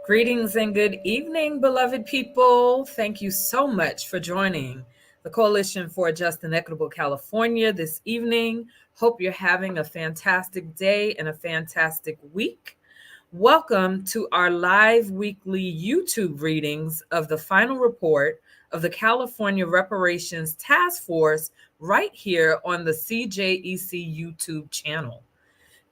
Greetings and good evening, beloved people. Thank you so much for joining the Coalition for a Just and Equitable California this evening. Hope you're having a fantastic day and a fantastic week. Welcome to our live weekly YouTube readings of the final report of the California Reparations Task Force right here on the CJEC YouTube channel.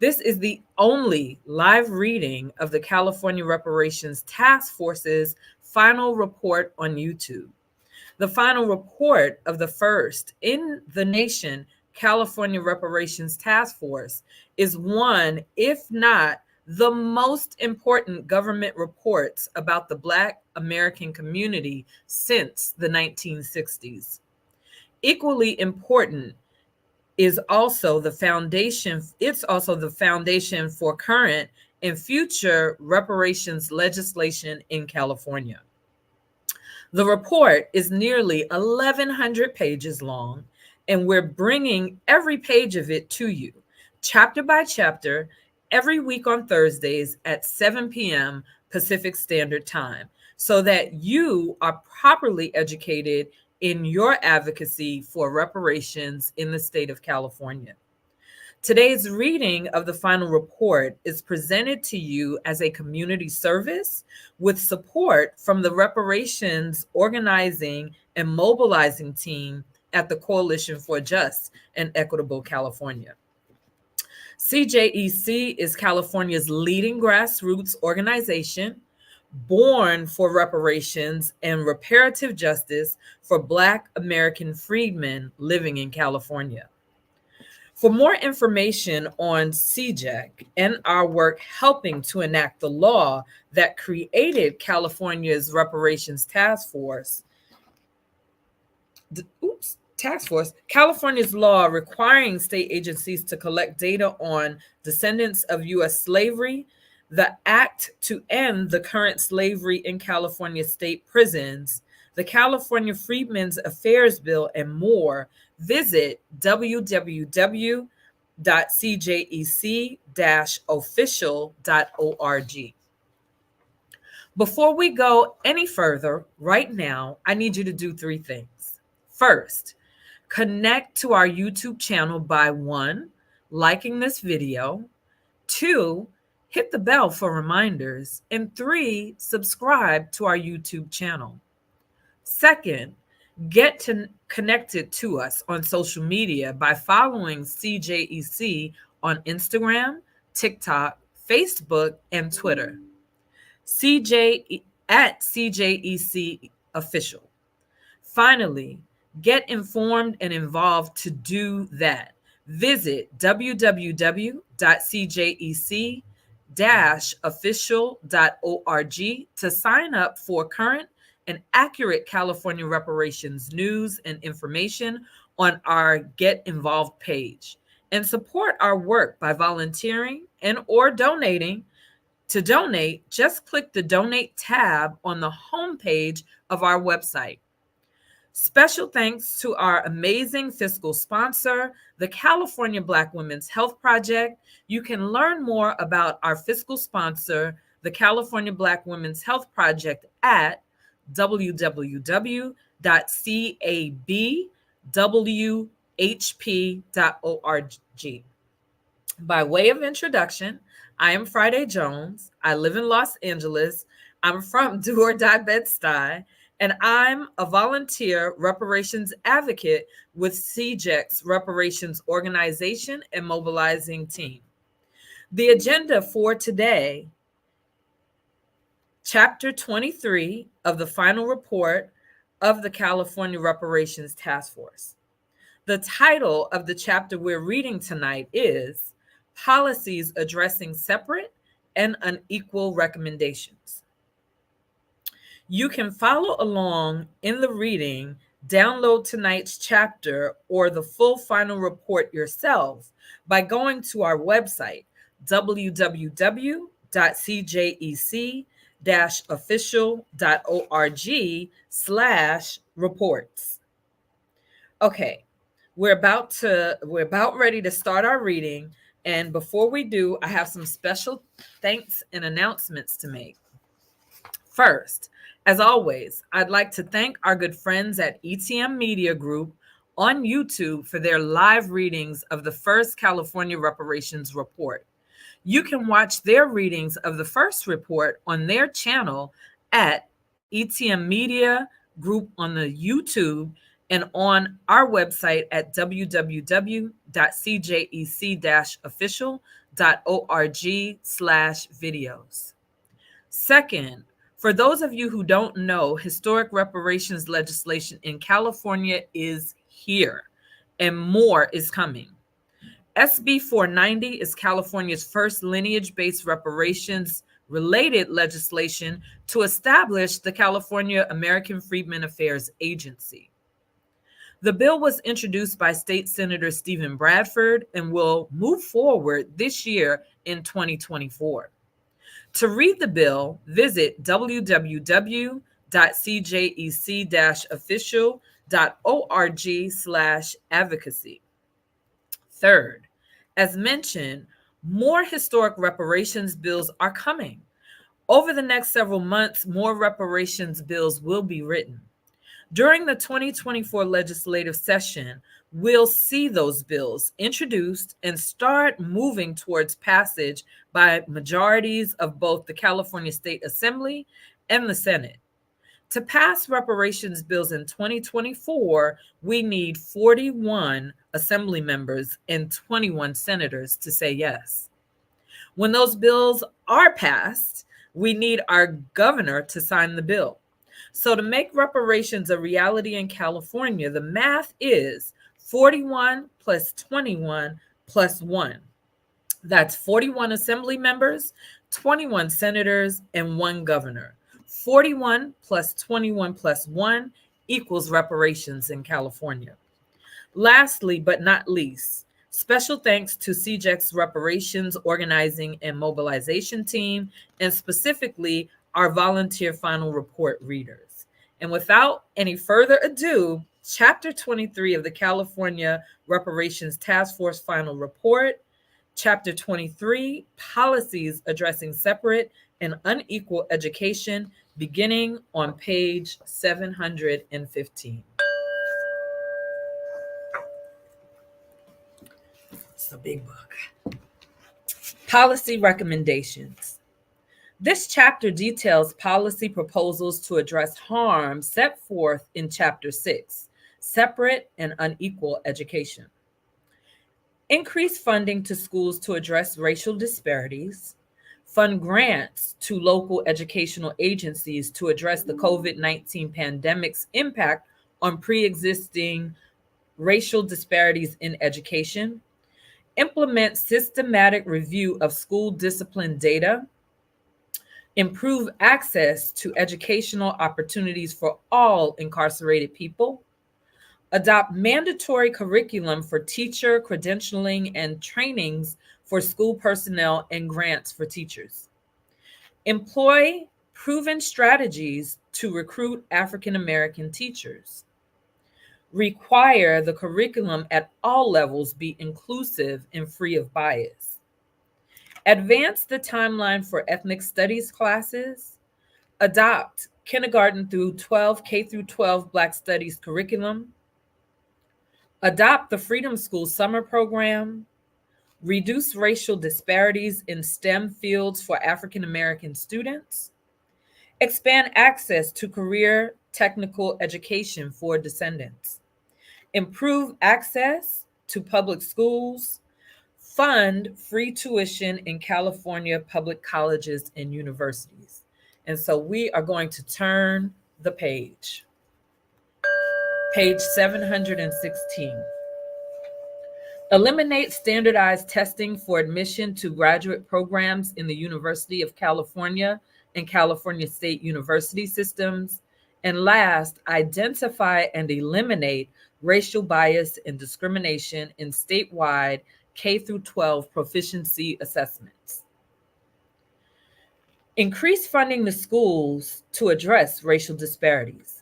This is the only live reading of the California Reparations Task Force's final report on YouTube. The final report of the first in the nation California Reparations Task Force is one, if not the most important government reports about the Black American community since the 1960s. Equally important is also the foundation. It's also the foundation for current and future reparations legislation in California. The report is nearly 1,100 pages long, and we're bringing every page of it to you, chapter by chapter, every week on Thursdays at 7 p.m. Pacific Standard Time, so that you are properly educated in your advocacy for reparations in the state of California. Today's reading of the final report is presented to you as a community service with support from the reparations organizing and mobilizing team at the Coalition for Just and Equitable California. CJEC is California's leading grassroots organization, born for reparations and reparative justice for Black American freedmen living in California. For more information on CJEC and our work helping to enact the law that created California's Reparations Task Force, California's law requiring state agencies to collect data on descendants of U.S. slavery, the Act to End the Current Slavery in California State Prisons, the California Freedmen's Affairs Bill, and more, visit www.cjec-official.org. Before we go any further, right now, I need you to do three things. First, connect to our YouTube channel by 1, liking this video, 2, hit the bell for reminders, and 3, subscribe to our YouTube channel. Second, get connected to us on social media by following CJEC on Instagram, TikTok, Facebook, and Twitter. CJEC Official. Finally, get informed and involved to do that. Visit www.cjec-official.org to sign up for current and accurate California reparations news and information on our Get Involved page, and support our work by volunteering and or donating. To donate, just click the Donate tab on the homepage of our website. Special thanks to our amazing fiscal sponsor, the California Black Women's Health Project. You can learn more about our fiscal sponsor, the California Black Women's Health Project, at www.cabwhp.org. By way of introduction, I am Friday Jones. I live in Los Angeles. I'm from Do or Die Bed-Stuy, and I'm a volunteer reparations advocate with CJEC's reparations organization and mobilizing team. The agenda for today, Chapter 23 of the final report of the California Reparations Task Force. The title of the chapter we're reading tonight is Policies Addressing Separate and Unequal Recommendations. You can follow along in the reading, download tonight's chapter or the full final report yourself by going to our website, www.cjec-official.org/reports. Okay, we're about ready to start our reading. And before we do, I have some special thanks and announcements to make. First, as always, I'd like to thank our good friends at ETM Media Group on YouTube for their live readings of the first California Reparations Report. You can watch their readings of the first report on their channel at ETM Media Group on the YouTube and on our website at www.cjec-official.org/videos. Second, for those of you who don't know, historic reparations legislation in California is here and more is coming. SB 490 is California's first lineage-based reparations-related legislation to establish the California American Freedmen Affairs Agency. The bill was introduced by State Senator Stephen Bradford and will move forward this year in 2024. To read the bill, visit www.cjec-official.org/advocacy. Third, as mentioned, more historic reparations bills are coming. Over the next several months, more reparations bills will be written. During the 2024 legislative session, we'll see those bills introduced and start moving towards passage by majorities of both the California State Assembly and the Senate. To pass reparations bills in 2024, we need 41 Assembly members and 21 senators to say yes. When those bills are passed, we need our governor to sign the bill. So to make reparations a reality in California, the math is 41 plus 21 plus 1. That's 41 Assembly members, 21 senators, and 1 governor. 41 plus 21 plus 1 equals reparations in California. Lastly, but not least, special thanks to CJEC's reparations organizing and mobilization team, and specifically our volunteer final report readers. And without any further ado, Chapter 23 of the California Reparations Task Force Final Report, Chapter 23, Policies Addressing Separate and Unequal Education, beginning on page 715. It's a big book. Policy recommendations. This chapter details policy proposals to address harm set forth in Chapter 6, Separate and Unequal Education. Increase funding to schools to address racial disparities. Fund grants to local educational agencies to address the COVID-19 pandemic's impact on pre-existing racial disparities in education. Implement systematic review of school discipline data. Improve access to educational opportunities for all incarcerated people. Adopt mandatory curriculum for teacher credentialing and trainings for school personnel and grants for teachers. Employ proven strategies to recruit African American teachers. Require the curriculum at all levels be inclusive and free of bias. Advance the timeline for ethnic studies classes. Adopt kindergarten through 12, K through 12 Black Studies curriculum. Adopt the Freedom School summer program. Reduce racial disparities in STEM fields for African American students. Expand access to career technical education for Descendants. Improve access to public schools. Fund free tuition in California public colleges and universities. And so we are going to turn the page. Page 716. Eliminate standardized testing for admission to graduate programs in the University of California and California State University systems. And last, identify and eliminate racial bias and discrimination in statewide K through 12 proficiency assessments. Increase funding to schools to address racial disparities.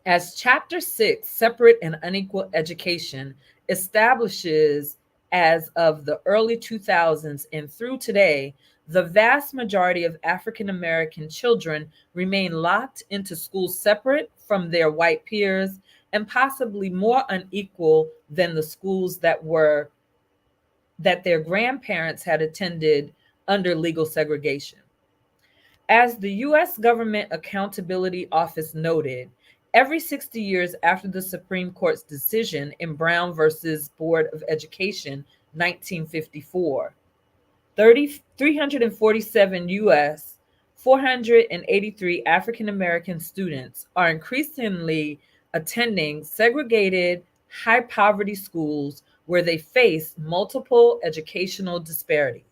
As Chapter 6, Separate and Unequal Education, establishes as of the early 2000s and through today, the vast majority of African American children remain locked into schools separate from their white peers and possibly more unequal than the schools that their grandparents had attended under legal segregation. As the US Government Accountability Office noted, every 60 years after the Supreme Court's decision in Brown versus Board of Education, 1954, 347 US, 483 African American students are increasingly attending segregated, high poverty schools where they face multiple educational disparities.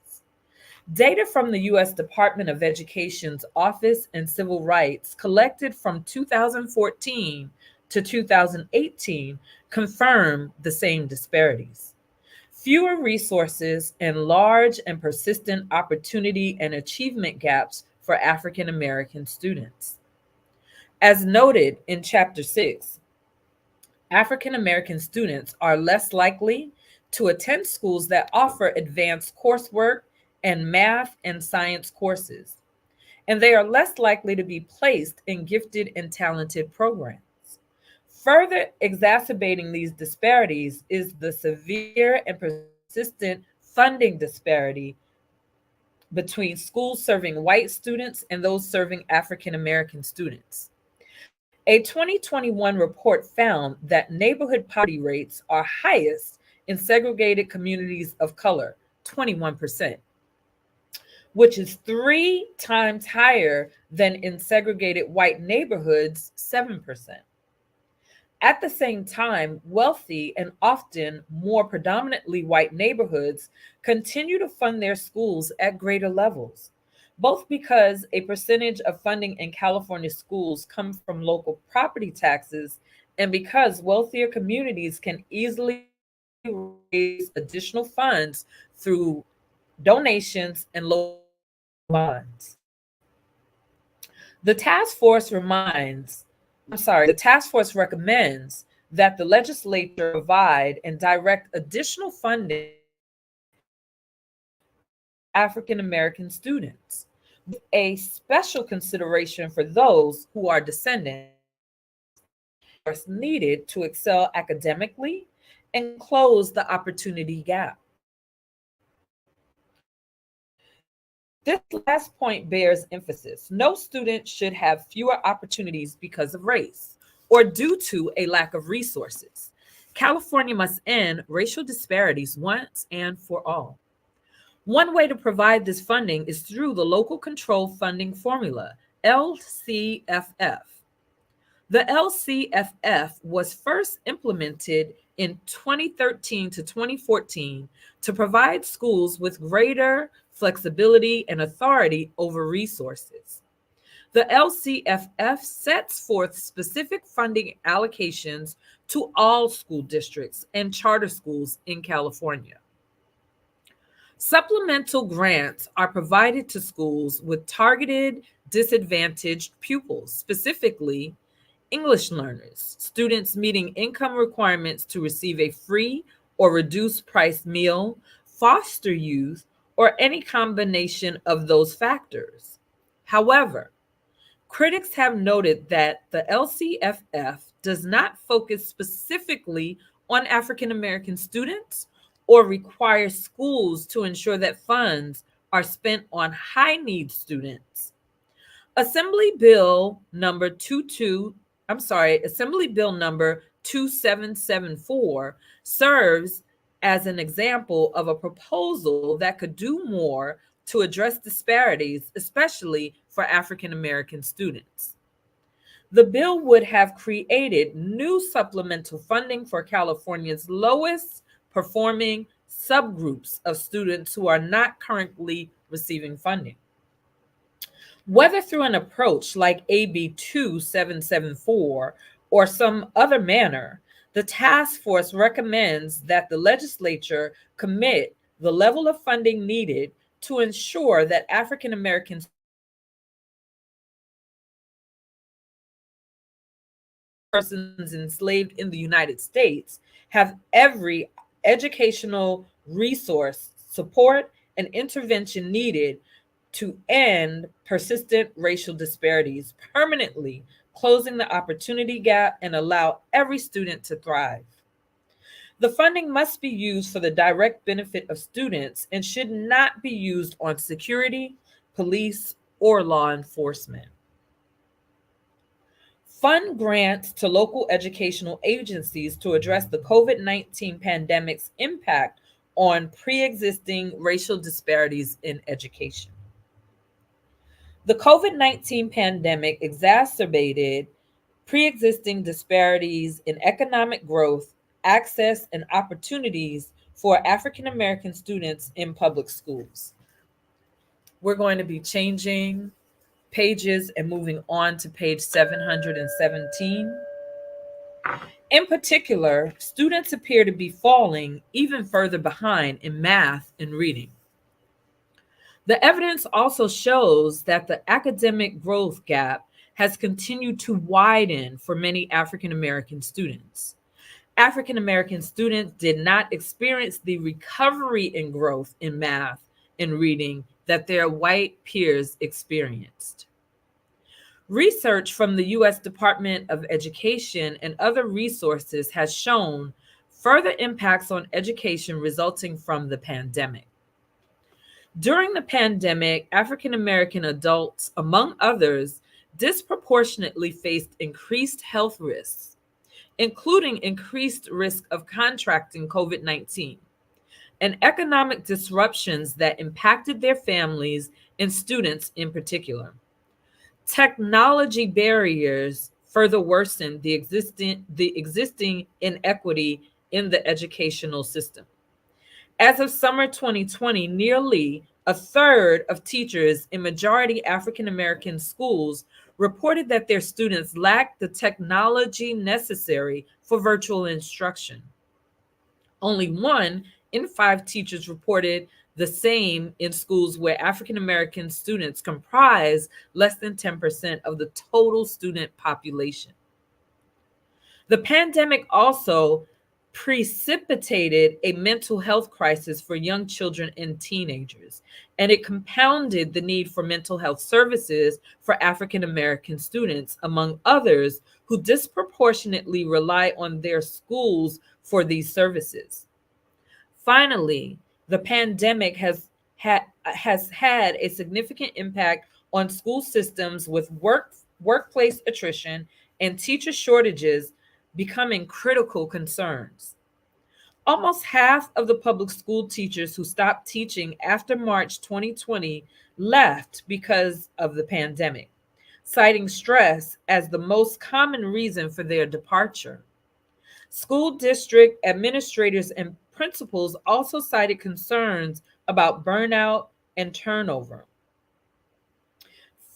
Data from the US Department of Education's Office and Civil Rights collected from 2014 to 2018 confirm the same disparities. Fewer resources and large and persistent opportunity and achievement gaps for African American students. As noted in Chapter 6, African American students are less likely to attend schools that offer advanced coursework and math and science courses, and they are less likely to be placed in gifted and talented programs. Further exacerbating these disparities is the severe and persistent funding disparity between schools serving white students and those serving African American students. A 2021 report found that neighborhood poverty rates are highest in segregated communities of color, 21%, which is 3 times higher than in segregated white neighborhoods, 7%. At the same time, wealthy and often more predominantly white neighborhoods continue to fund their schools at greater levels, both because a percentage of funding in California schools come from local property taxes and because wealthier communities can easily raise additional funds through donations and local bonds. The task force recommends that the legislature provide and direct additional funding African American students, with a special consideration for those who are descendants, needed to excel academically and close the opportunity gap. This last point bears emphasis. No student should have fewer opportunities because of race or due to a lack of resources. California must end racial disparities once and for all. One way to provide this funding is through the Local Control Funding Formula, LCFF. The LCFF was first implemented in 2013 to 2014 to provide schools with greater flexibility and authority over resources. The LCFF sets forth specific funding allocations to all school districts and charter schools in California. Supplemental grants are provided to schools with targeted disadvantaged pupils, specifically English learners, students meeting income requirements to receive a free or reduced price meal, foster youth, or any combination of those factors. However, critics have noted that the LCFF does not focus specifically on African American students or require schools to ensure that funds are spent on high need students. Assembly Bill number 2774 serves as an example of a proposal that could do more to address disparities, especially for African American students. The bill would have created new supplemental funding for California's lowest performing subgroups of students who are not currently receiving funding. Whether through an approach like AB 2774 or some other manner, the task force recommends that the legislature commit the level of funding needed to ensure that African Americans persons enslaved in the United States have every educational resource, support, and intervention needed to end persistent racial disparities permanently, closing the opportunity gap and allow every student to thrive. The funding must be used for the direct benefit of students and should not be used on security, police, or law enforcement. Fund grants to local educational agencies to address the COVID-19 pandemic's impact on pre-existing racial disparities in education. The COVID-19 pandemic exacerbated pre-existing disparities in economic growth, access, and opportunities for African American students in public schools. We're going to be changing pages and moving on to page 717. In particular, students appear to be falling even further behind in math and reading. The evidence also shows that the academic growth gap has continued to widen for many African American students. African American students did not experience the recovery in growth in math and reading that their white peers experienced. Research from the U.S. Department of Education and other resources has shown further impacts on education resulting from the pandemic. During the pandemic, African American adults, among others, disproportionately faced increased health risks, including increased risk of contracting COVID-19 and economic disruptions that impacted their families and students in particular. Technology barriers further worsened the existing inequity in the educational system. As of summer 2020, nearly a third of teachers in majority African American schools reported that their students lacked the technology necessary for virtual instruction. Only 1 in 5 teachers reported the same in schools where African American students comprise less than 10% of the total student population. The pandemic also precipitated a mental health crisis for young children and teenagers, and it compounded the need for mental health services for African American students, among others, who disproportionately rely on their schools for these services. Finally, the pandemic has had a significant impact on school systems with workplace attrition and teacher shortages becoming critical concerns. Almost half of the public school teachers who stopped teaching after March 2020 left because of the pandemic, citing stress as the most common reason for their departure. School district administrators and principals also cited concerns about burnout and turnover.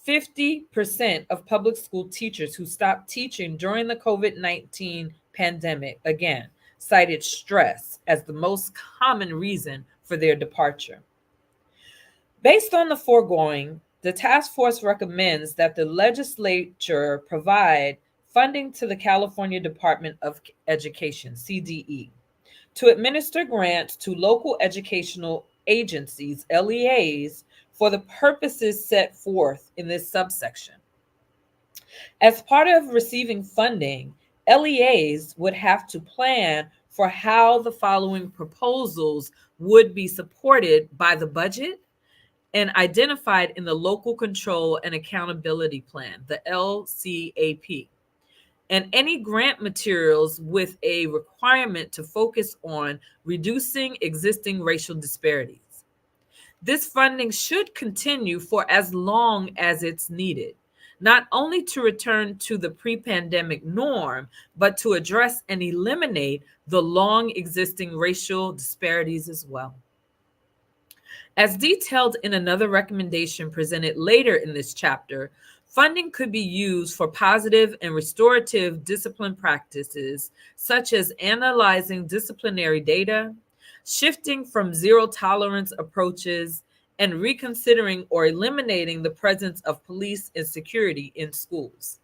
50% of public school teachers who stopped teaching during the COVID-19 pandemic, again, cited stress as the most common reason for their departure. Based on the foregoing, the task force recommends that the legislature provide funding to the California Department of Education, CDE, to administer grants to local educational agencies, LEAs, for the purposes set forth in this subsection. As part of receiving funding, LEAs would have to plan for how the following proposals would be supported by the budget and identified in the Local Control and Accountability Plan, the LCAP, and any grant materials with a requirement to focus on reducing existing racial disparities. This funding should continue for as long as it's needed, not only to return to the pre-pandemic norm, but to address and eliminate the long existing racial disparities as well. As detailed in another recommendation presented later in this chapter, funding could be used for positive and restorative discipline practices, such as analyzing disciplinary data, shifting from zero tolerance approaches, and reconsidering or eliminating the presence of police and security in schools.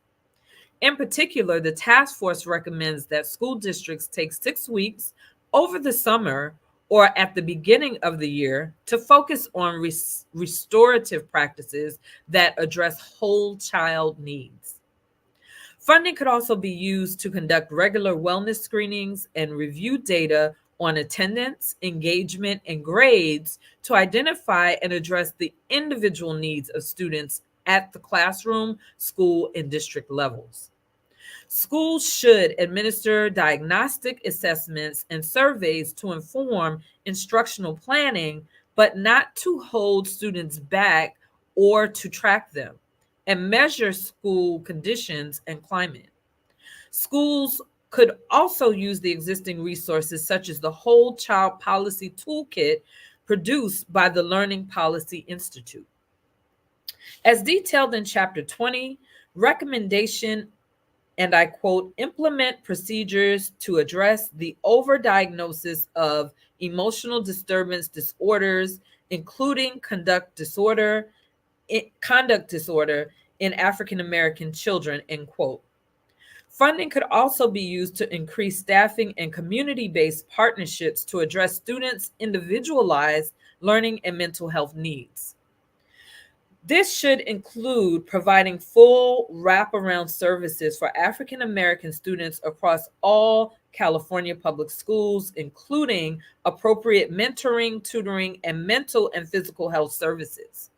In particular, the task force recommends that school districts take 6 weeks over the summer or at the beginning of the year to focus on restorative practices that address whole child needs. Funding could also be used to conduct regular wellness screenings and review data on attendance, engagement, and grades to identify and address the individual needs of students at the classroom, school, and district levels. Schools should administer diagnostic assessments and surveys to inform instructional planning, but not to hold students back or to track them, and measure school conditions and climate. Schools could also use the existing resources, such as the Whole Child Policy Toolkit produced by the Learning Policy Institute. As detailed in Chapter 20, recommendation, and I quote, implement procedures to address the overdiagnosis of emotional disturbance disorders, including conduct disorder in African American children, end quote. Funding could also be used to increase staffing and community-based partnerships to address students' individualized learning and mental health needs. This should include providing full wraparound services for African American students across all California public schools, including appropriate mentoring, tutoring, and mental and physical health services.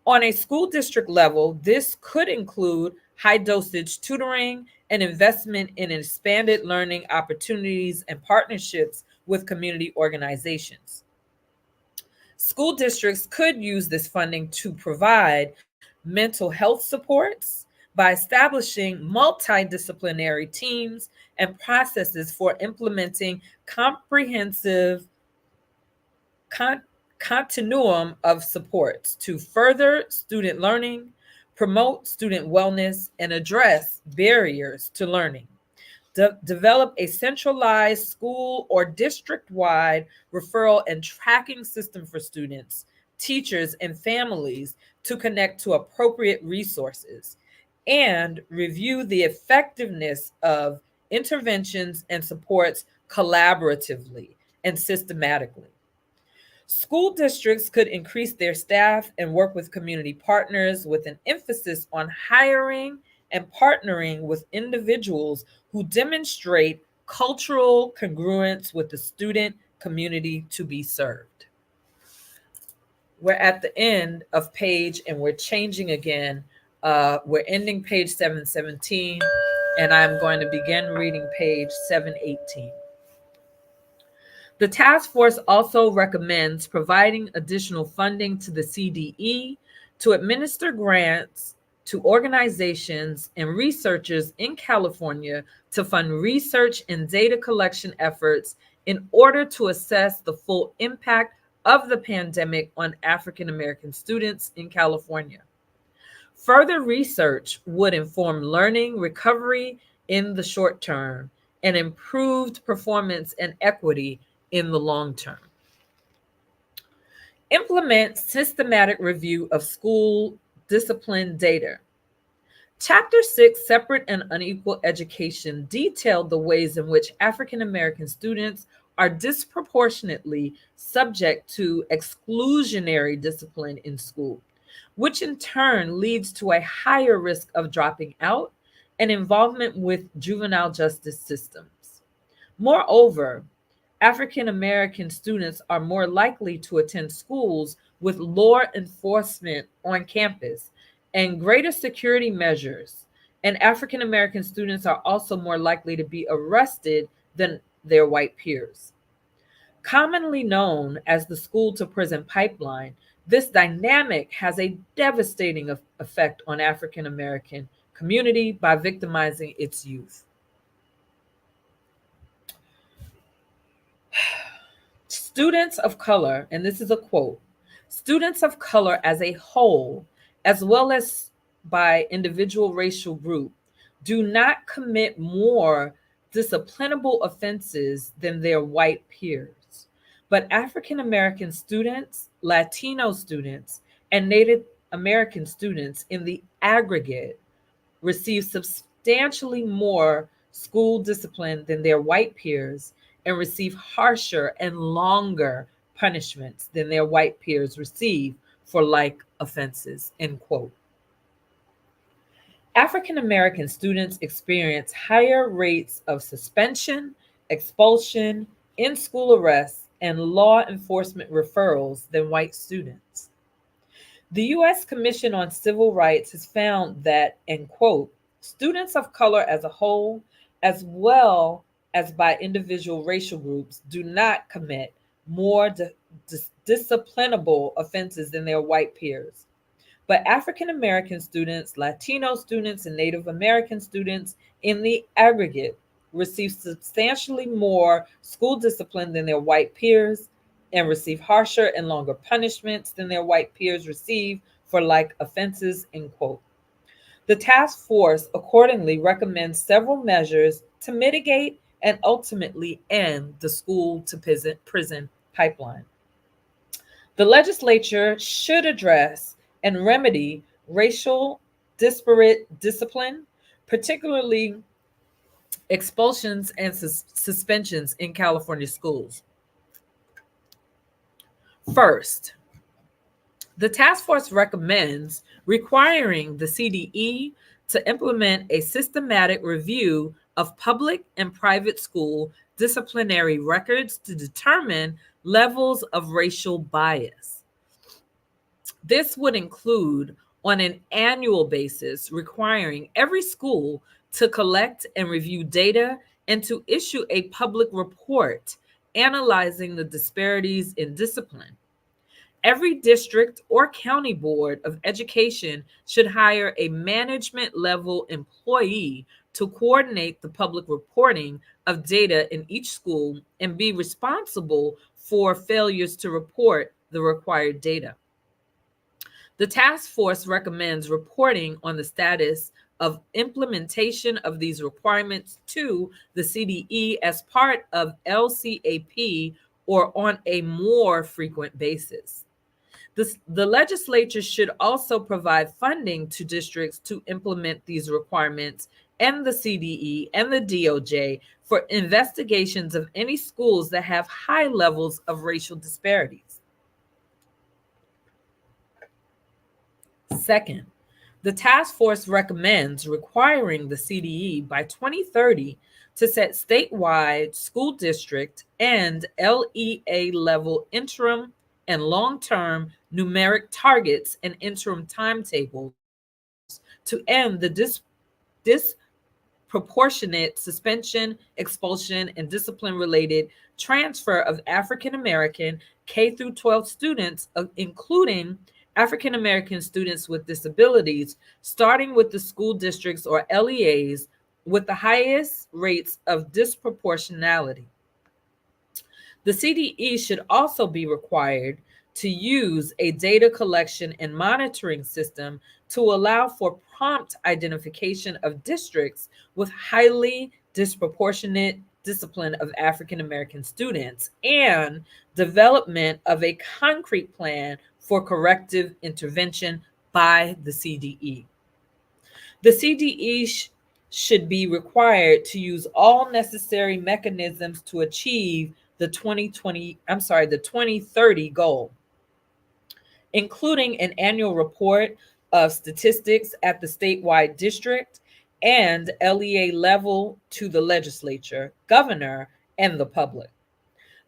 On a school district level, this could include high dosage tutoring and investment in expanded learning opportunities and partnerships with community organizations. School districts could use this funding to provide mental health supports by establishing multidisciplinary teams and processes for implementing comprehensive continuum of supports to further student learning, promote student wellness, and address barriers to learning. Develop a centralized school or district-wide referral and tracking system for students, teachers, and families to connect to appropriate resources, and review the effectiveness of interventions and supports collaboratively and systematically. School districts could increase their staff and work with community partners with an emphasis on hiring and partnering with individuals who demonstrate cultural congruence with the student community to be served. We're at the end of page, and we're changing again. We're ending page 717, and I'm going to begin reading page 718. The task force also recommends providing additional funding to the CDE to administer grants to organizations and researchers in California to fund research and data collection efforts in order to assess the full impact of the pandemic on African American students in California. Further research would inform learning recovery in the short term and improved performance and equity in the long term. Implement systematic review of school discipline data. Chapter 6, Separate and Unequal Education, detailed the ways in which African American students are disproportionately subject to exclusionary discipline in school, which in turn leads to a higher risk of dropping out and involvement with juvenile justice systems. Moreover, African American students are more likely to attend schools with law enforcement on campus and greater security measures, and African American students are also more likely to be arrested than their white peers. Commonly known as the school to prison pipeline, this dynamic has a devastating effect on African American community by victimizing its youth. Students of color, and this is a quote, students of color as a whole, as well as by individual racial group, do not commit more disciplinable offenses than their white peers. But African American students, Latino students, and Native American students in the aggregate receive substantially more school discipline than their white peers, and receive harsher and longer punishments than their white peers receive for like offenses, end quote. African American students experience higher rates of suspension, expulsion, in school arrests, and law enforcement referrals than white students. The U.S. Commission on Civil Rights has found that, and quote, students of color as a whole, as well as by individual racial groups, do not commit more disciplinable offenses than their white peers. But African American students, Latino students, and Native American students in the aggregate receive substantially more school discipline than their white peers and receive harsher and longer punishments than their white peers receive for like offenses, end quote. The task force accordingly recommends several measures to mitigate and ultimately end the school to prison pipeline. The legislature should address and remedy racial disparate discipline, particularly expulsions and suspensions in California schools. First, the task force recommends requiring the CDE to implement a systematic review of public and private school disciplinary records to determine levels of racial bias. This would include, on an annual basis, requiring every school to collect and review data and to issue a public report analyzing the disparities in discipline. Every district or county board of education should hire a management level employee to coordinate the public reporting of data in each school and be responsible for failures to report the required data. The task force recommends reporting on the status of implementation of these requirements to the CDE as part of LCAP or on a more frequent basis. The legislature should also provide funding to districts to implement these requirements and the CDE and the DOJ for investigations of any schools that have high levels of racial disparities. Second, the task force recommends requiring the CDE by 2030 to set statewide school district and LEA level interim and long-term numeric targets and interim timetables to end the disproportionate suspension, expulsion, and discipline-related transfer of African American K through 12 students, including African American students with disabilities, starting with the school districts or LEAs with the highest rates of disproportionality. The CDE should also be required to use a data collection and monitoring system to allow for prompt identification of districts with highly disproportionate discipline of African American students and development of a concrete plan for corrective intervention by the CDE. The CDE should be required to use all necessary mechanisms to achieve the 2030 goal, including an annual report of statistics at the statewide district and LEA level to the legislature, governor, and the public.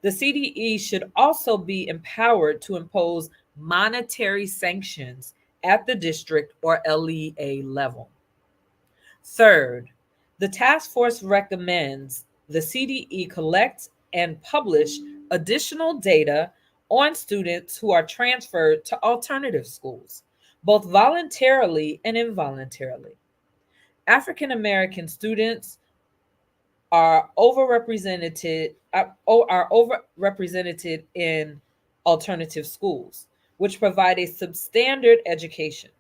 The CDE should also be empowered to impose monetary sanctions at the district or LEA level. Third, the task force recommends the CDE collect and publish additional data on students who are transferred to alternative schools, both voluntarily and involuntarily. African American students are overrepresented in alternative schools, which provide a substandard education.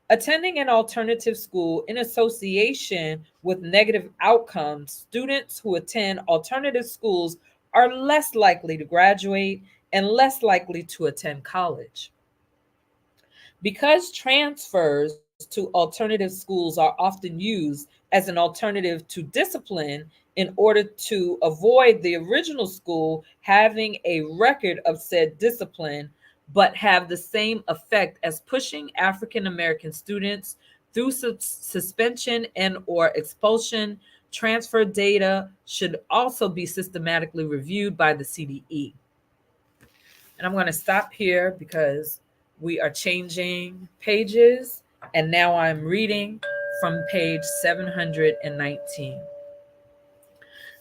Attending an alternative school in association with negative outcomes, students who attend alternative schools are less likely to graduate and less likely to attend college. Because transfers to alternative schools are often used as an alternative to discipline in order to avoid the original school having a record of said discipline, but have the same effect as pushing African American students through suspension and or expulsion. Transfer data should also be systematically reviewed by the CDE. And I'm going to stop here because we are changing pages, and now I'm reading from page 719.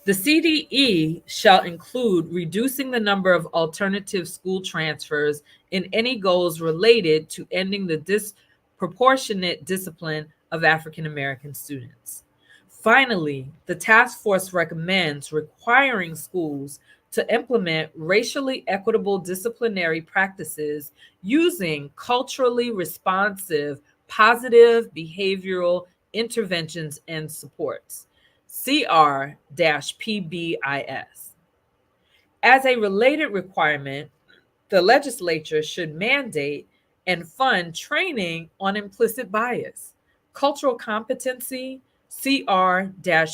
The CDE shall include reducing the number of alternative school transfers in any goals related to ending the disproportionate discipline of African American students. Finally, the task force recommends requiring schools to implement racially equitable disciplinary practices using culturally responsive positive behavioral interventions and supports. CR-PBIS. As a related requirement, the legislature should mandate and fund training on implicit bias, cultural competency, CR-PBIS,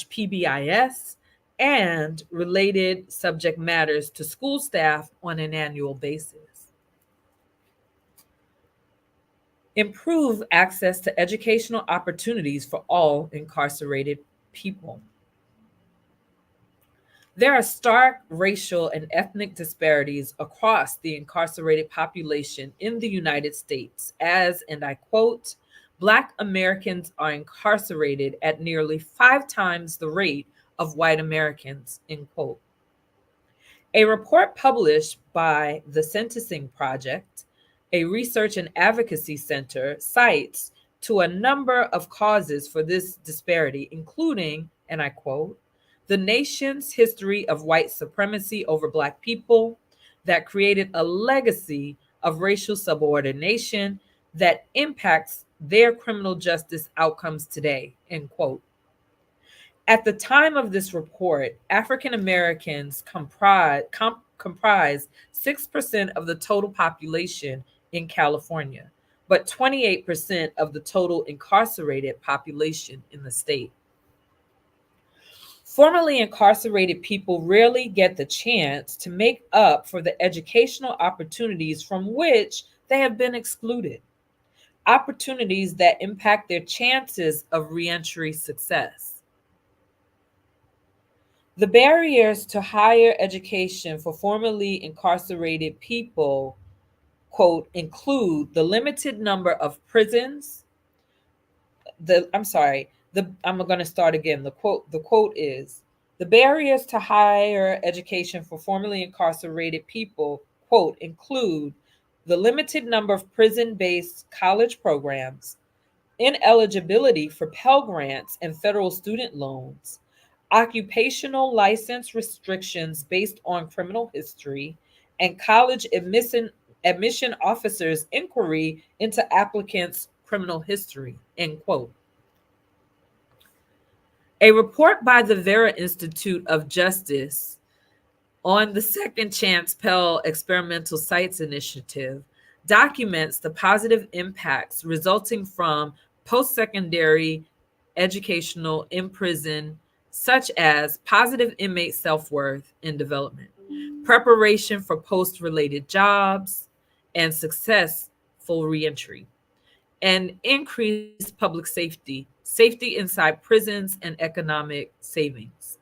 and related subject matters to school staff on an annual basis. Improve access to educational opportunities for all incarcerated people. There are stark racial and ethnic disparities across the incarcerated population in the United States, as, and I quote, Black Americans are incarcerated at nearly 5 times the rate of white Americans, end quote. A report published by the Sentencing Project, a research and advocacy center, cites to a number of causes for this disparity, including, and I quote, the nation's history of white supremacy over Black people that created a legacy of racial subordination that impacts their criminal justice outcomes today, end quote. At the time of this report, African Americans comprise 6% of the total population in California, but 28% of the total incarcerated population in the state. Formerly incarcerated people rarely get the chance to make up for the educational opportunities from which they have been excluded, opportunities that impact their chances of reentry success. The barriers to higher education for formerly incarcerated people, quote, include the limited number of prisons. I'm going to start again. The quote is, the barriers to higher education for formerly incarcerated people, quote, include the limited number of prison-based college programs, ineligibility for Pell Grants and federal student loans, occupational license restrictions based on criminal history, and college admission officers' inquiry into applicants' criminal history, end quote. A report by the Vera Institute of Justice on the Second Chance Pell Experimental Sites Initiative documents the positive impacts resulting from post-secondary educational in prison, such as positive inmate self-worth and development, preparation for post-related jobs, and successful reentry, and increased public safety inside prisons, and economic savings.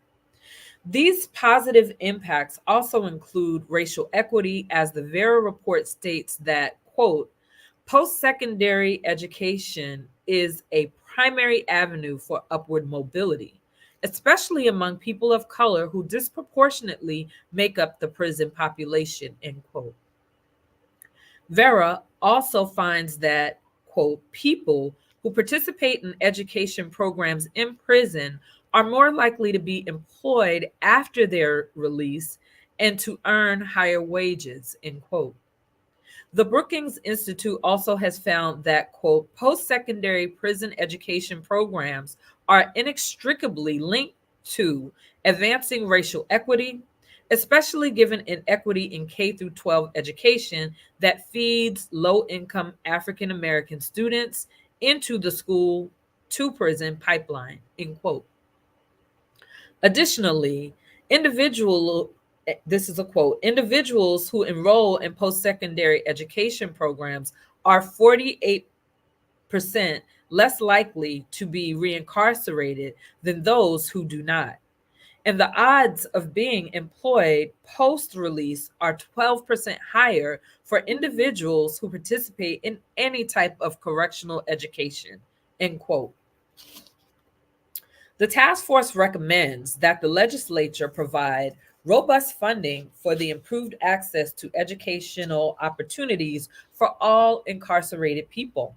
These positive impacts also include racial equity, as the Vera report states that, quote, post-secondary education is a primary avenue for upward mobility, especially among people of color who disproportionately make up the prison population, end quote. Vera also finds that, quote, people who participate in education programs in prison are more likely to be employed after their release and to earn higher wages, end quote. The Brookings Institute also has found that, quote, post-secondary prison education programs are inextricably linked to advancing racial equity, especially given inequity in K through 12 education that feeds low-income African American students into the school to prison pipeline, end quote. Additionally, individual this is a quote, individuals who enroll in post-secondary education programs are 48% less likely to be reincarcerated than those who do not. And the odds of being employed post release are 12% higher for individuals who participate in any type of correctional education. End quote. The task force recommends that the legislature provide robust funding for the improved access to educational opportunities for all incarcerated people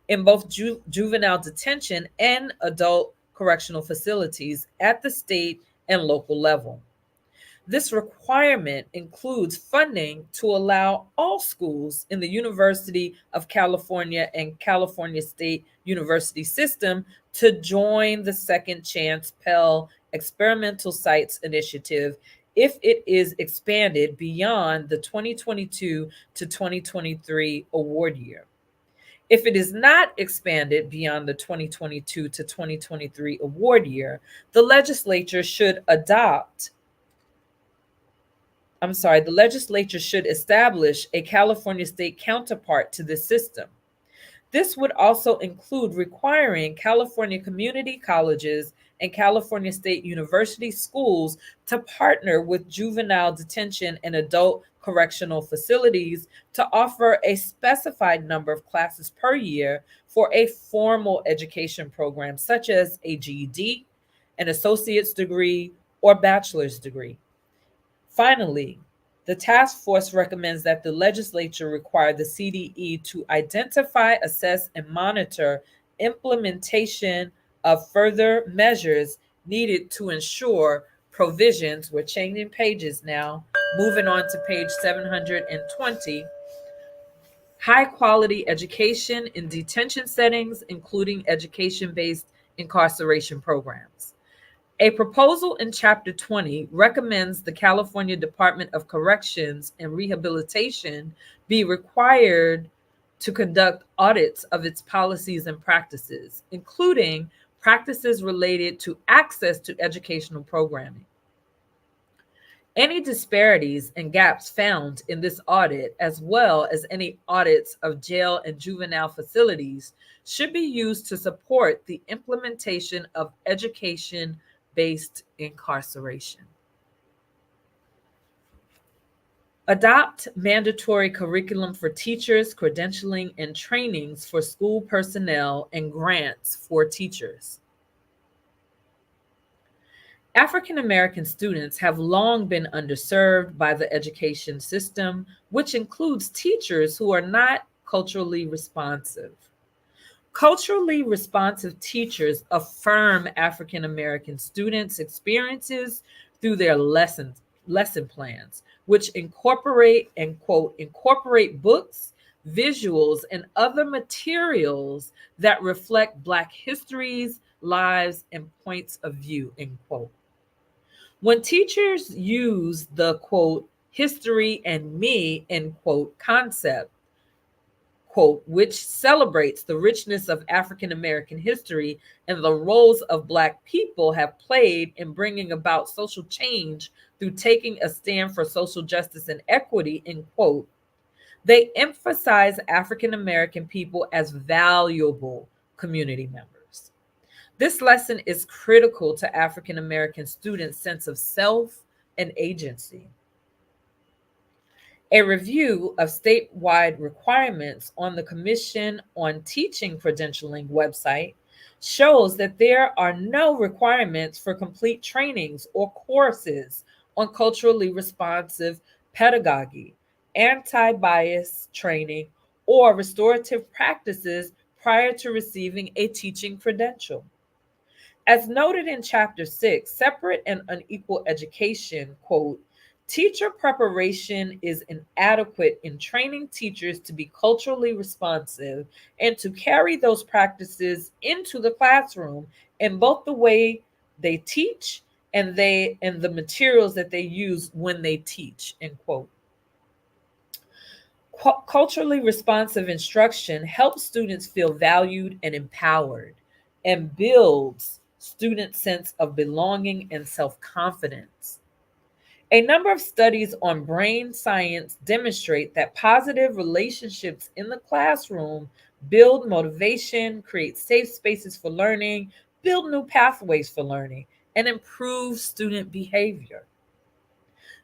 in both juvenile detention and adult correctional facilities at the state and local level. This requirement includes funding to allow all schools in the University of California and California State University system to join the Second Chance Pell Experimental Sites Initiative if it is expanded beyond the 2022 to 2023 award year. If it is not expanded beyond the 2022 to 2023 award year, the legislature should the legislature should establish a California state counterpart to this system. This would also include requiring California community colleges and California State University schools to partner with juvenile detention and adult correctional facilities to offer a specified number of classes per year for a formal education program, such as a GED, an associate's degree, or bachelor's degree. Finally, the task force recommends that the legislature require the CDE to identify, assess, and monitor implementation of further measures needed to ensure provisions. We're changing pages now, moving on to page 720. High quality education in detention settings, including education based incarceration programs. A proposal in Chapter 20 recommends the California Department of Corrections and Rehabilitation be required to conduct audits of its policies and practices, including practices related to access to educational programming. Any disparities and gaps found in this audit, as well as any audits of jail and juvenile facilities, should be used to support the implementation of education-based incarceration. Adopt mandatory curriculum for teachers, credentialing and trainings for school personnel, and grants for teachers. African American students have long been underserved by the education system, which includes teachers who are not culturally responsive. Culturally responsive teachers affirm African American students' experiences through their lesson plans, which incorporate incorporate books, visuals, and other materials that reflect Black histories, lives, and points of view, end quote. When teachers use the quote, history and me, end quote, concept, quote, which celebrates the richness of African American history and the roles of Black people have played in bringing about social change through taking a stand for social justice and equity, end quote, they emphasize African American people as valuable community members. This lesson is critical to African American students' sense of self and agency. A review of statewide requirements on the Commission on Teaching Credentialing website shows that there are no requirements for complete trainings or courses on culturally responsive pedagogy, anti-bias training, or restorative practices prior to receiving a teaching credential. As noted in Chapter 6, Separate and Unequal Education, quote, teacher preparation is inadequate in training teachers to be culturally responsive and to carry those practices into the classroom in both the way they teach and the materials that they use when they teach, end quote. Culturally responsive instruction helps students feel valued and empowered and builds student sense of belonging and self-confidence. A number of studies on brain science demonstrate that positive relationships in the classroom build motivation, create safe spaces for learning, build new pathways for learning, and improve student behavior.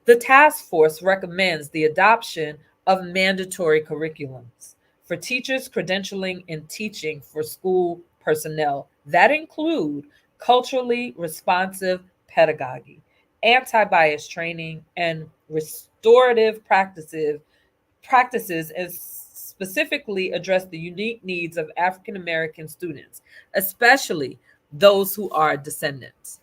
The task force recommends the adoption of mandatory curriculums for teachers credentialing and teaching for school personnel that include culturally responsive pedagogy, anti-bias training, and restorative practices and specifically address the unique needs of African American students, especially those who are descendants.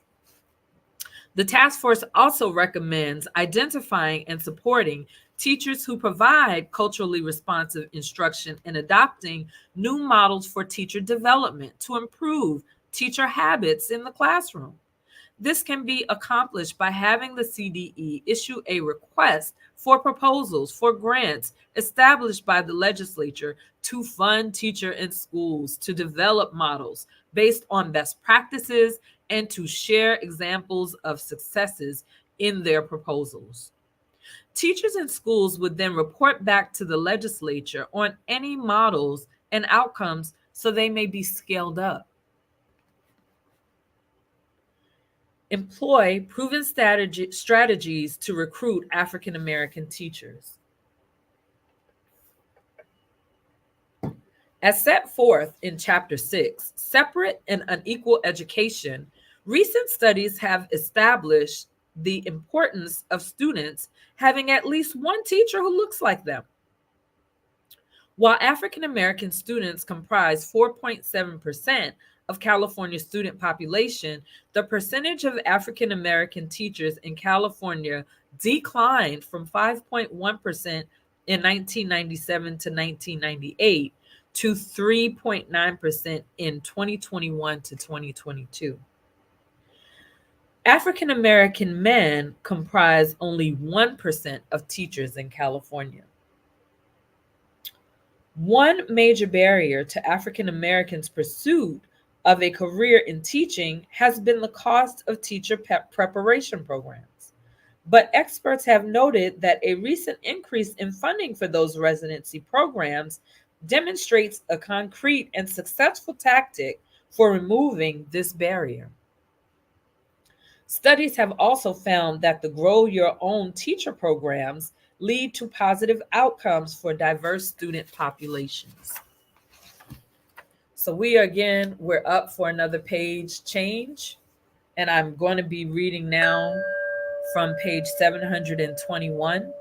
The task force also recommends identifying and supporting teachers who provide culturally responsive instruction and adopting new models for teacher development to improve teacher habits in the classroom. This can be accomplished by having the CDE issue a request for proposals for grants established by the legislature to fund teachers in schools to develop models based on best practices and to share examples of successes in their proposals. Teachers in schools would then report back to the legislature on any models and outcomes so they may be scaled up. Employ proven strategies to recruit African American teachers. As set forth in Chapter 6, Separate and Unequal Education, recent studies have established the importance of students having at least one teacher who looks like them. While African American students comprise 4.7% of California's student population, the percentage of African American teachers in California declined from 5.1% in 1997 to 1998 to 3.9% in 2021 to 2022. African American men comprise only 1% of teachers in California. One major barrier to African Americans' pursuit of a career in teaching has been the cost of teacher preparation programs. But experts have noted that a recent increase in funding for those residency programs demonstrates a concrete and successful tactic for removing this barrier. Studies have also found that the Grow Your Own Teacher programs lead to positive outcomes for diverse student populations. So we're up for another page change, and I'm going to be reading now from page 721.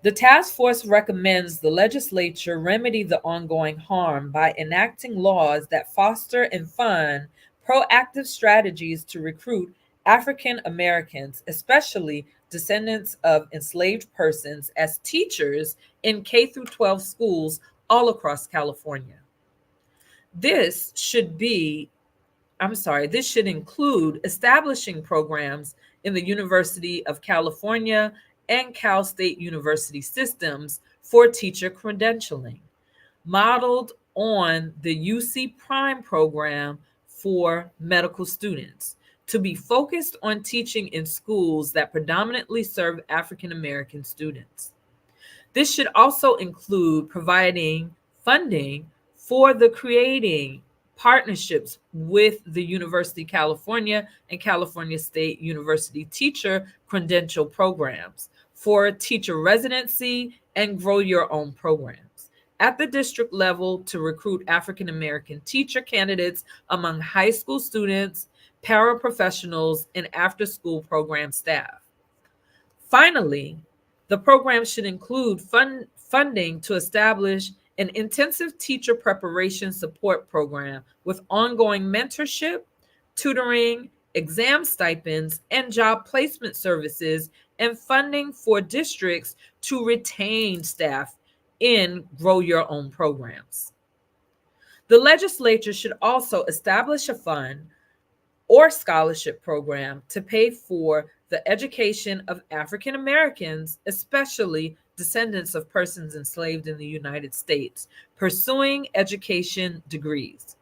The task force recommends the legislature remedy the ongoing harm by enacting laws that foster and fund proactive strategies to recruit African Americans, especially descendants of enslaved persons, as teachers in K through 12 schools all across California. This should include establishing programs in the University of California and Cal State University systems for teacher credentialing, modeled on the UC Prime program for medical students, to be focused on teaching in schools that predominantly serve African American students. This should also include providing funding for the creating partnerships with the University of California and California State University teacher credential programs for teacher residency and grow your own programs at the district level to recruit African American teacher candidates among high school students, paraprofessionals, and after-school program staff. Finally, the program should include funding to establish an intensive teacher preparation support program with ongoing mentorship, tutoring, exam stipends, and job placement services, and funding for districts to retain staff in Grow Your Own programs. The legislature should also establish a fund or scholarship program to pay for the education of African Americans, especially descendants of persons enslaved in the United States, pursuing education degrees.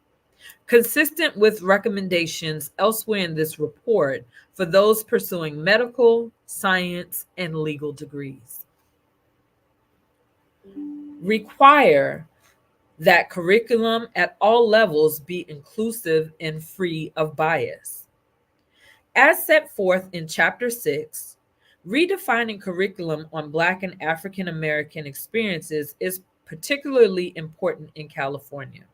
consistent with recommendations elsewhere in this report for those pursuing medical, science, and legal degrees. Require that curriculum at all levels be inclusive and free of bias. As set forth in Chapter 6, redefining curriculum on Black and African American experiences is particularly important in California,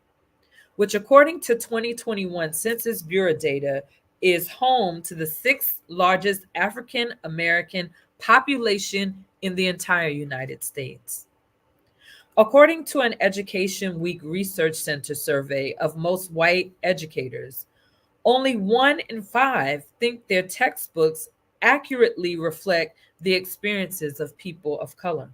which, according to 2021 Census Bureau data, is home to the sixth largest African American population in the entire United States. According to an Education Week Research Center survey of most white educators, only 1 in 5 think their textbooks accurately reflect the experiences of people of color.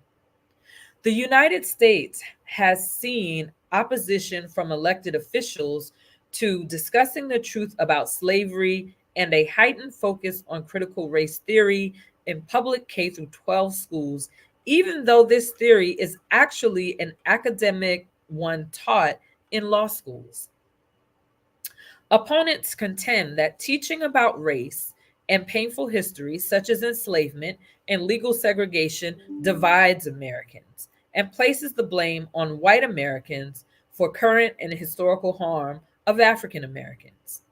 The United States has seen opposition from elected officials to discussing the truth about slavery and a heightened focus on critical race theory in public K through 12 schools, even though this theory is actually an academic one taught in law schools. Opponents contend that teaching about race and painful histories such as enslavement and legal segregation divides Americans and places the blame on white Americans for current and historical harm of African Americans.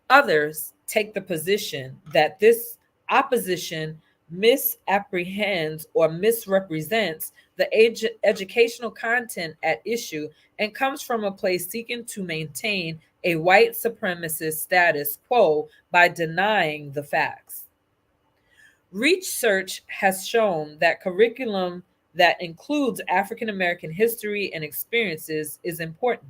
Others take the position that this opposition misapprehends or misrepresents the educational content at issue and comes from a place seeking to maintain a white supremacist status quo by denying the facts. Research has shown that curriculum that includes African American history and experiences is important.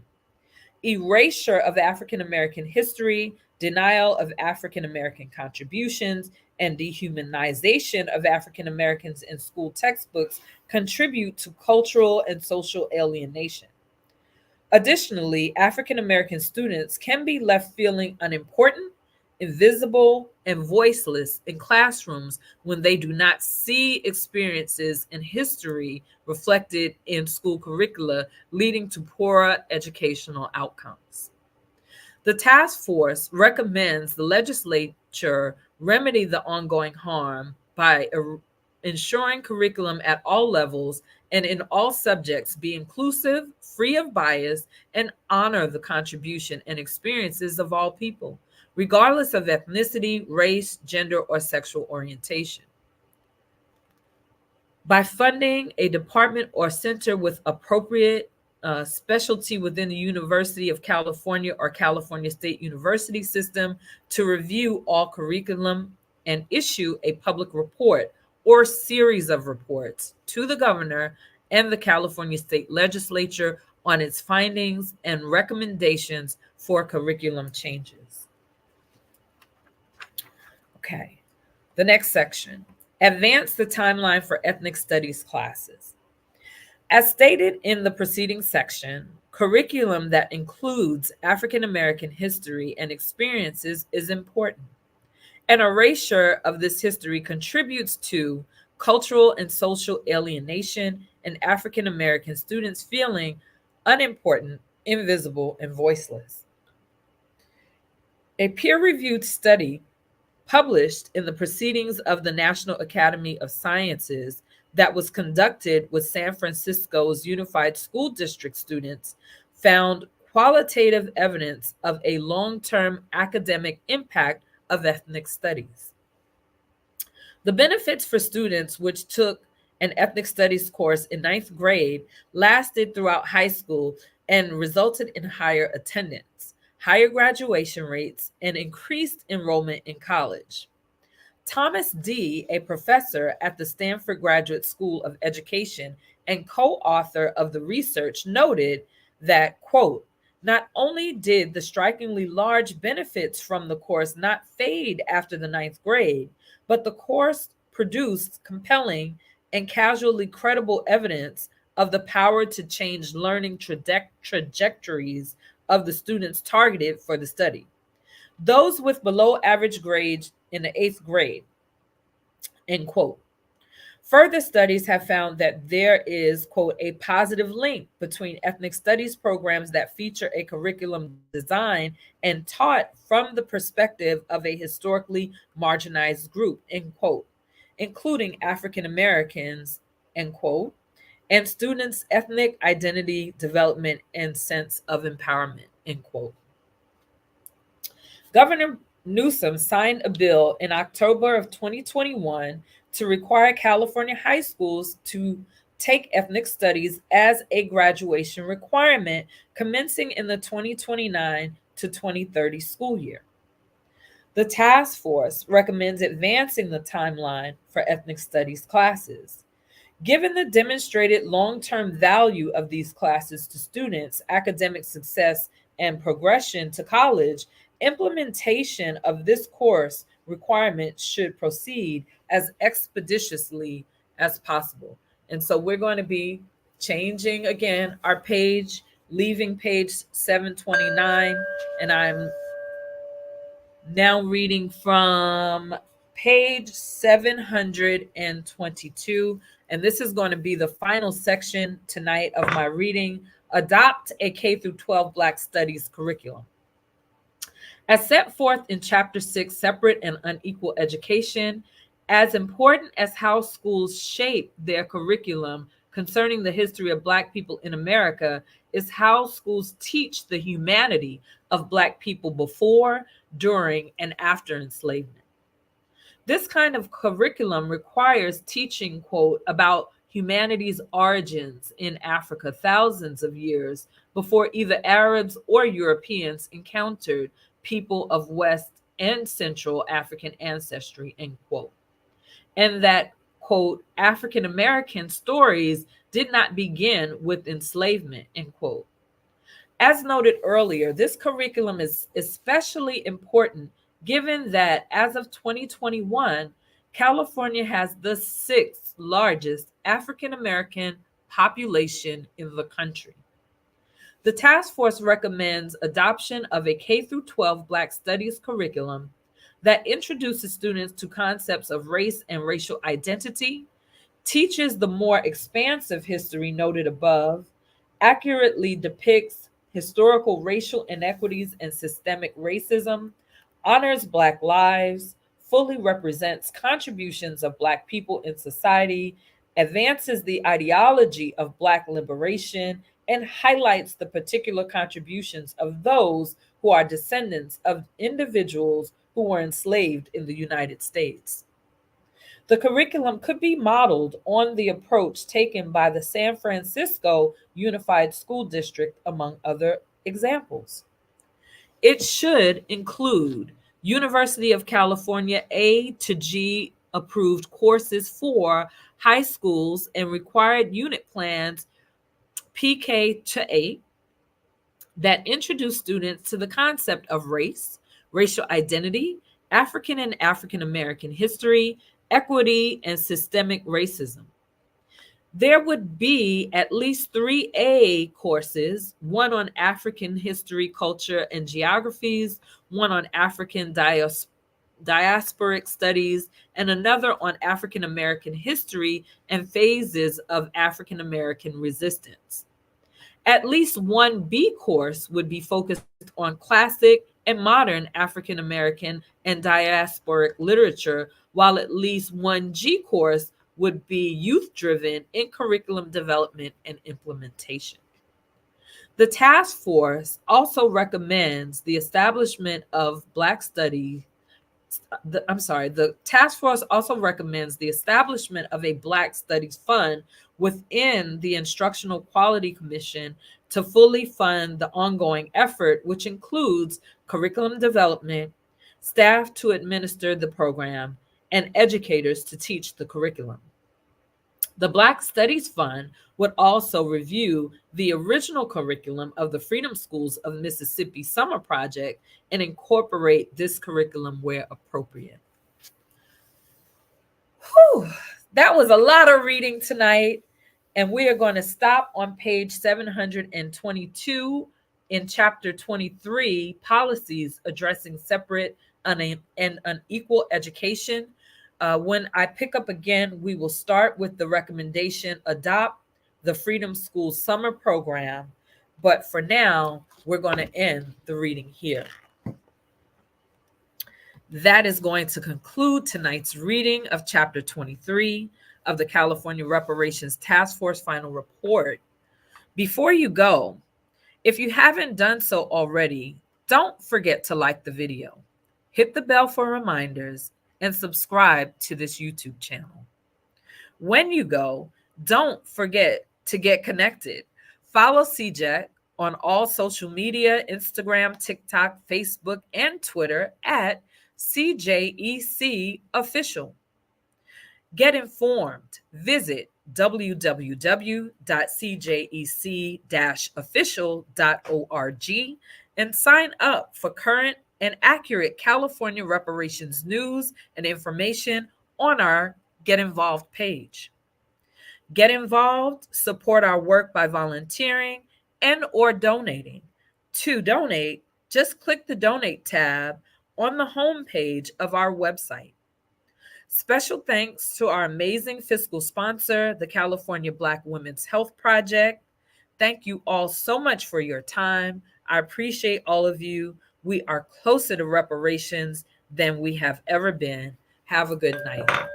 Erasure of African American history, denial of African American contributions, and dehumanization of African Americans in school textbooks contribute to cultural and social alienation. Additionally, African American students can be left feeling unimportant, invisible, and voiceless in classrooms when they do not see experiences in history reflected in school curricula, leading to poorer educational outcomes. The task force recommends the legislature remedy the ongoing harm by ensuring curriculum at all levels and in all subjects be inclusive, free of bias, and honor the contribution and experiences of all people, regardless of ethnicity, race, gender, or sexual orientation. By funding a department or center with appropriate specialty within the University of California or California State University system to review all curriculum and issue a public report or series of reports to the governor and the California State Legislature on its findings and recommendations for curriculum changes. Okay, the next section, advance the timeline for ethnic studies classes. As stated in the preceding section, curriculum that includes African American history and experiences is important. An erasure of this history contributes to cultural and social alienation and African American students feeling unimportant, invisible, and voiceless. A peer-reviewed study published in the Proceedings of the National Academy of Sciences that was conducted with San Francisco's Unified School District students found qualitative evidence of a long-term academic impact of ethnic studies. The benefits for students which took an ethnic studies course in 9th grade lasted throughout high school and resulted in higher attendance, higher graduation rates, and increased enrollment in college. Thomas D., a professor at the Stanford Graduate School of Education and co-author of the research, noted that, quote, not only did the strikingly large benefits from the course not fade after the 9th grade, but the course produced compelling and casually credible evidence of the power to change learning trajectories of the students targeted for the study. Those with below average grades in the 8th grade, end quote. Further studies have found that there is, quote, a positive link between ethnic studies programs that feature a curriculum designed and taught from the perspective of a historically marginalized group, end quote, including African Americans, end quote, and students' ethnic identity development and sense of empowerment, end quote. Governor Newsom signed a bill in October of 2021 to require California high schools to take ethnic studies as a graduation requirement commencing in the 2029 to 2030 school year. The task force recommends advancing the timeline for ethnic studies classes. Given the demonstrated long-term value of these classes to students' academic success and progression to college, implementation of this course requirement should proceed as expeditiously as possible. And so we're going to be changing again our page, leaving page 729, and I'm now reading from page 722, and this is going to be the final section tonight of my reading. Adopt a K through 12 Black Studies curriculum. As set forth in Chapter 6, Separate and Unequal Education, as important as how schools shape their curriculum concerning the history of Black people in America is how schools teach the humanity of Black people before, during, and after enslavement. This kind of curriculum requires teaching, quote, about humanity's origins in Africa thousands of years before either Arabs or Europeans encountered people of West and Central African ancestry, end quote. And that, quote, African American stories did not begin with enslavement, end quote. As noted earlier, this curriculum is especially important given that as of 2021, California has the sixth largest African American population in the country. The task force recommends adoption of a K through 12 Black Studies curriculum that introduces students to concepts of race and racial identity, teaches the more expansive history noted above, accurately depicts historical racial inequities and systemic racism, honors Black lives, fully represents contributions of Black people in society, advances the ideology of Black liberation, and highlights the particular contributions of those who are descendants of individuals who were enslaved in the United States. The curriculum could be modeled on the approach taken by the San Francisco Unified School District, among other examples. It should include University of California A to G approved courses for high schools and required unit plans PK to 8 that introduce students to the concept of race, racial identity, African and African American history, equity, and systemic racism. There would be at least 3A courses, one on African history, culture, and geographies, one on African diasporic studies, and another on African American history and phases of African American resistance. At least one B course would be focused on classic and modern African American and diasporic literature, while at least one G course would be youth driven in curriculum development and implementation. The task force also recommends the establishment of Black Studies. The task force also recommends the establishment of a Black Studies Fund within the Instructional Quality Commission to fully fund the ongoing effort, which includes curriculum development, staff to administer the program, and educators to teach the curriculum. The Black Studies Fund would also review the original curriculum of the Freedom Schools of Mississippi Summer Project and incorporate this curriculum where appropriate. Whew, that was a lot of reading tonight, and we are going to stop on page 722 in chapter 23, Policies Addressing Separate and Unequal Education. When I pick up again, we will start with the recommendation adopt the Freedom School Summer Program. But for now, we're going to end the reading here. That is going to conclude tonight's reading of Chapter 23 of the California Reparations Task Force Final Report. Before you go, if you haven't done so already, don't forget to like the video, hit the bell for reminders, and subscribe to this YouTube channel. When you go, don't forget to get connected. Follow CJEC on all social media, Instagram, TikTok, Facebook, and Twitter at CJEC Official. Get informed. Visit www.cjec-official.org and sign up for current and accurate California reparations news and information on our Get Involved page. Get involved, support our work by volunteering and or donating. To donate, just click the Donate tab on the homepage of our website. Special thanks to our amazing fiscal sponsor, the California Black Women's Health Project. Thank you all so much for your time. I appreciate all of you. We are closer to reparations than we have ever been. Have a good night.